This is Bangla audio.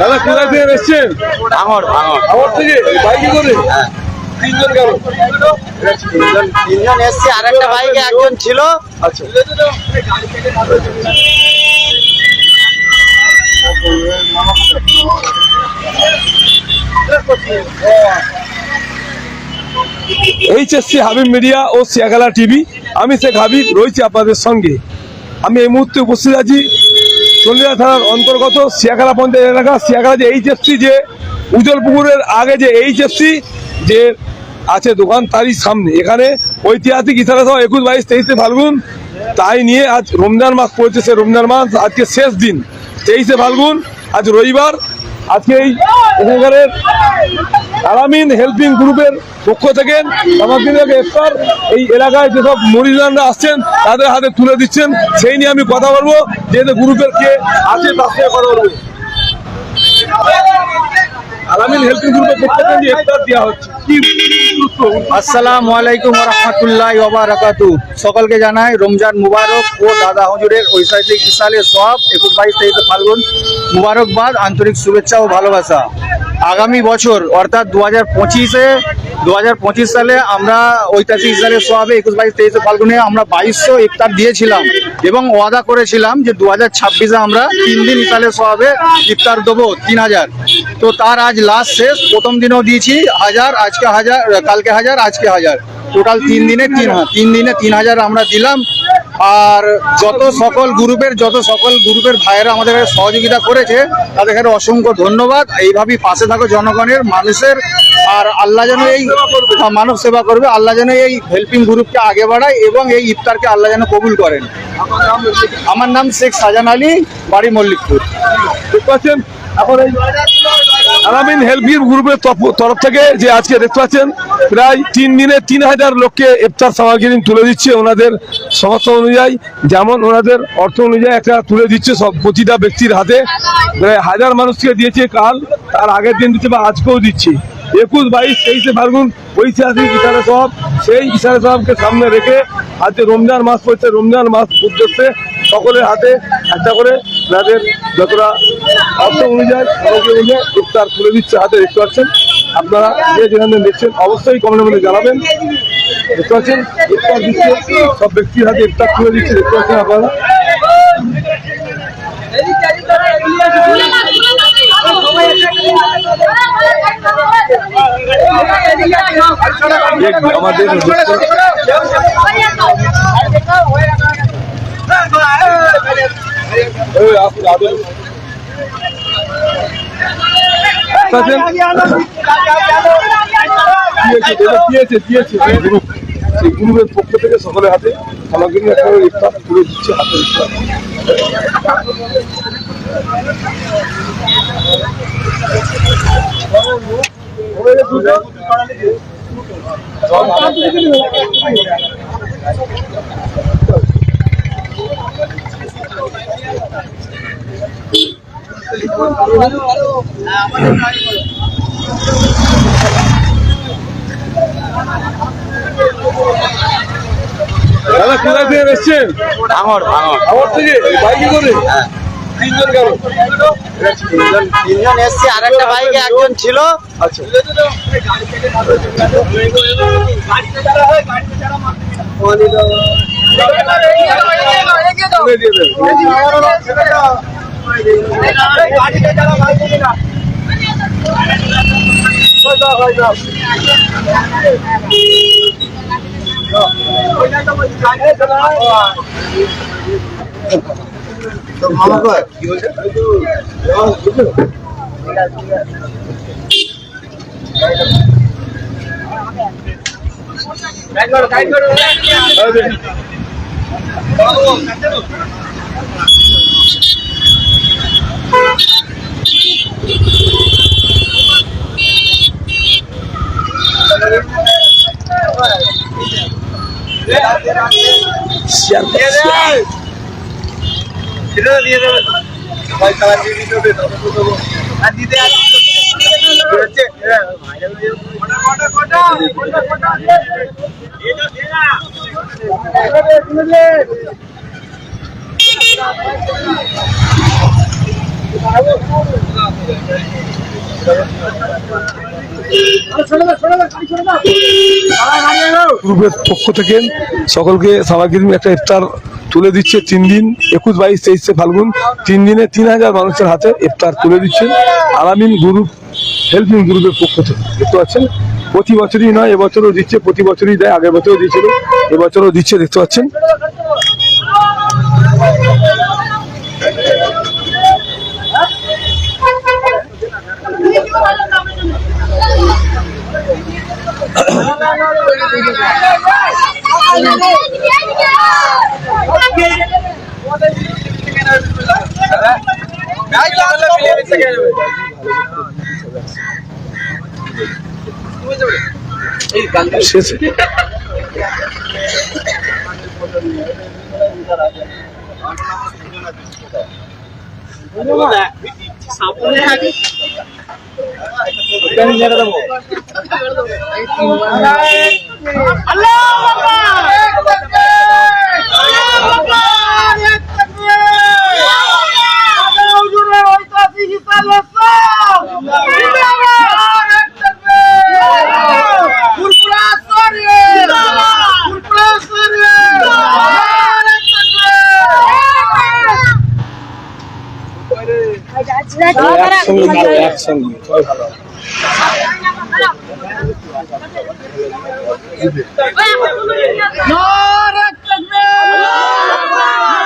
দাদা কোথা থেকে এসছেন? ভাঙর থেকে বাইকে করে তিনজন গেল। তিনজন এসছে, আর একটা বাইকে একজন ছিল। আচ্ছা, এইচএসসি হাবিব মিডিয়া ও সিয়াখালা টিভি, আমি শেখ হাবিব রয়েছি আপনাদের সঙ্গে। আমি এই মুহূর্তে উপস্থিত আছি চন্ডিলা থানার অন্তর্গত সিয়াখালা পঞ্চায়েত এলাকা। সিয়াখালা যে এইচএসসি, যে উজ্জ্বলপুকুরের আগে যে এইচএসসি যে আছে দোকান, তারই সামনে এখানে ঐতিহাসিক ইশারা সহ 21, 22, 23 ফাল্গুন, তাই নিয়ে আজ রমজান মাস পড়েছে। সে রমজান মাস আজকে শেষ দিন, 23 ফাল্গুন, আজ রবিবার। আজকে এই এখানকার আলামিন হেল্পিং গ্রুপের পক্ষ থেকে সামগ্রীকে ইফতার এই এলাকায় যেসব মরিদানরা আসছেন তাদের হাতে তুলে দিচ্ছেন, সেই নিয়ে আমি কথা বলবো। যেহেতু গ্রুপের কে আছে তার সাথে কথা বলবো। আলামিন হেল্পিং গ্রুপের পক্ষ থেকে যে ইফতার দেওয়া হচ্ছে, কি? আসসালামু আলাইকুম ওয়া রাহমাতুল্লাহি ওয়া বারাকাতুহু। সকলকে জানাই রমজান মুবারক ও দাদা হুজুরের ঐতিহাসিক ইসালের সওয়াব 21, 22, 23 ফাল্গুন মুবারকবাদ, আন্তরিক শুভেচ্ছা ও ভালোবাসা। আগামী বছর অর্থাৎ 2025 সালে আমরা ঐতিহাসিক ইসালের সওয়াবে 21, 22, 23 ফাল্গুনে আমরা 2200 ইফতার দিয়েছিলাম এবং ওয়াদা করেছিলাম যে 2026-এ আমরা 3 দিন ইসালের সওয়াবে ইফতার দেবো 3000। তো তার আজ লাস্ট শেষ। প্রথম দিনও দিয়েছি 1000, আজকে 1000, কালকে 1000, আজকে 1000, টোটাল 3 দিনে 3000 আমরা দিলাম। আর যত সকল গ্রুপের ভাইয়েরা আমাদের সহযোগিতা করেছে তাদের অসংখ্য ধন্যবাদ। এইভাবেই পাশে থাকো জনগণের, মানুষের। আর আল্লাহ যেন এই মানব সেবা করবে, আল্লাহ যেন এই হেল্পিং গ্রুপকে আগে বাড়ায় এবং এই ইফতারকে আল্লাহ যেন কবুল করেন। আমার নাম শেখ শাহজাহান আলী, বাড়ি মল্লিকপুর। এখন এই আলামিন হেল্পিং গ্রুপের তরফ থেকে যে আজকে দেখতে পাচ্ছেন প্রায় 3 দিনে 3000 লোককে ইফতার সামগ্রী তুলে দিচ্ছে। ওনাদের সমস্যা অনুযায়ী, যেমন ওনাদের অর্থ অনুযায়ী একটা তুলে দিচ্ছে সব প্রতিটা ব্যক্তির হাতে। প্রায় 1000 মানুষকে দিয়েছে কাল, তার আগের দিন দিচ্ছে বা আজকেও দিচ্ছে। 21, 22, 23 ফাল্গুন ঐতিহাসিক ইশারা সওয়াব, সেই ইশারা সওয়াবকে সামনে রেখে আজকে রমজান মাস পড়ছে। রমজান মাস উদ্দেশ্যে সকলের হাতে একটা করে তাদের যতটা অর্থ অনুযায়ী ইফতার তুলে দিচ্ছে হাতে। দেখতে পাচ্ছেন আপনারা, যে যেখানে দেখছেন অবশ্যই কমেন্টের মধ্যে জানাবেন। দেখতে পাচ্ছেন ইফতার দিচ্ছে, সব ব্যক্তির হাতে ইফতার তুলে দিচ্ছে। দেখতে পাচ্ছেন আপনারা। আমাদের গ্রুপের পক্ষ থেকে সকলের হাতে সামগ্রী একটা ইফতার তুলে দিচ্ছে হাতে ইফতার। দাদা কোথা থেকে এসছেন? ভাঙর থেকে বাইকে করে তিনজন গেল। তিনজন এসছে, আর একটা বাইকে একজন ছিল। আচ্ছা, মামা কয় কি বলছে? দিয়ে দেবে ভাই, তারা দিয়ে দিতে হবে। গ্রুপের পক্ষ থেকে সকলকে সামাগিরি একটা ইফতার তুলে দিচ্ছে 3 দিন 21, 22, 23 ফাল্গুন 3 দিনে 3000 মানুষের হাতে ইফতার তুলে দিচ্ছেন আলামিন গ্রুপ হেল্পিং গ্রুপের পক্ষ থেকে। দেখতে পাচ্ছেন প্রতি বছরই নয়, এবছরও দিচ্ছে, প্রতি বছরই দেয়, আগের বছরও দিয়েছিল, এবছরও দিচ্ছে। দেখতে পাচ্ছেন শেষে একসঙ্গে নারে তাকবীর!